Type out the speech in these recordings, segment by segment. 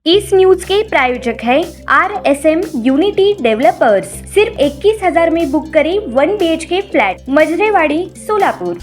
इस news के प्रायोजक है RSM unity developers. सिर्फ 21,000 में बुक करें 1 BHK फ्लॅट, मजरेवाडी, सोलापूर।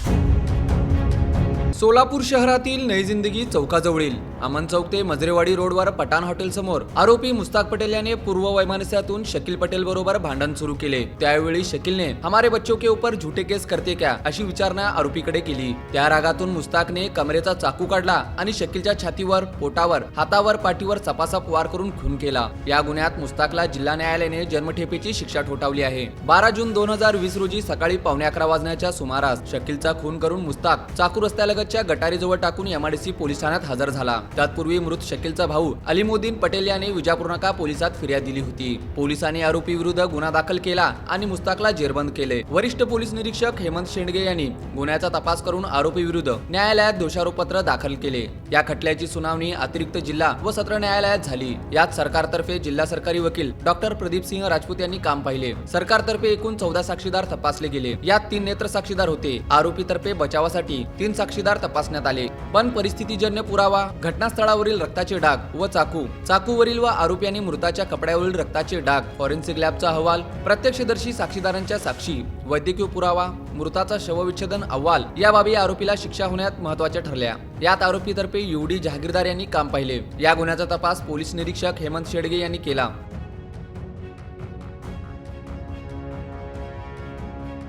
सोलापूर शहरातील नई जिंदगी चौकाजवळील अमन चौक ते मजरेवाडी रोडवर पठाण हॉटेल समोर आरोपी मुस्ताक पटेल याने पूर्व वैमनस्यातून शकील पटेल बरोबर भांडण सुरू केले। त्यावेळी शकीलने हमारे बच्चों के ऊपर झूठे केस करते क्या अशी विचारणा आरोपीकडे केली। त्या रागातून मुस्ताकने कमरेचा चाकू काढला आणि शकीलच्या छातीवर, पोटावर, हातावर, पाठीवर चपासप वार करून खून केला। या गुन्ह्यात मुस्ताकला जिल्हा न्यायालयाने जन्मठेपेची शिक्षा ठोठावली आहे। 12 जून 2020 रोजी सकाळी 11:15 वाजण्याच्या सुमारास शकीलचा खून करून मुस्ताक चाकू रस्त्यालगतच्या गटारीजवळ टाकून MIDC पोलीस ठाण्यात हजर झाला। तत्पूर्वी मृत शकीलचा भाऊ अलीमुद्दीन पटेल याने विजापूर नाका पोलिसात फिर्याद दिली होती। पोलिसांनी आरोपी विरुद्ध गुन्हा दाखल केला आणि मुस्ताकला जेरबंद केले। वरिष्ठ पोलीस निरीक्षक हेमंत शेंडगे यांनी गुन्ह्याचा तपास करून आरोपी विरुद्ध न्यायालयात दोषारोपपत्र दाखल केले। या खटल्याची सुनावणी अतिरिक्त जिल्हा व सत्र न्यायालयात झाली। यात सरकारतर्फे जिल्हा सरकारी वकील डॉक्टर प्रदीप सिंह राजपूत यांनी काम पाहिले। सरकारतर्फे एकूण 14 साक्षीदार तपासले गेले। यात 3 नेत्र साक्षीदार होते। आरोपीतर्फे बचावासाठी 3 साक्षीदार तपासण्यात आले, पण परिस्थितीजन्य पुरावा, घटनास्थळावरील रक्ताचे डाग व चाकूवरील व आरोपी आणि मृताच्या कपड्यावरील रक्ताचे डाग, फॉरेन्सिक लॅबचा अहवाल, प्रत्यक्षदर्शी साक्षीदारांच्या साक्षी, वैद्यकीय पुरावा, मृताचा शवविच्छेदन अहवाल या बाबी आरोपीला शिक्षा होण्यात महत्त्वाच्या ठरल्या। यात आरोपीतर्फे UD जहागीरदार यांनी काम पाहिले। या गुन्ह्याचा तपास पोलीस निरीक्षक हेमंत शेंडगे यांनी केला।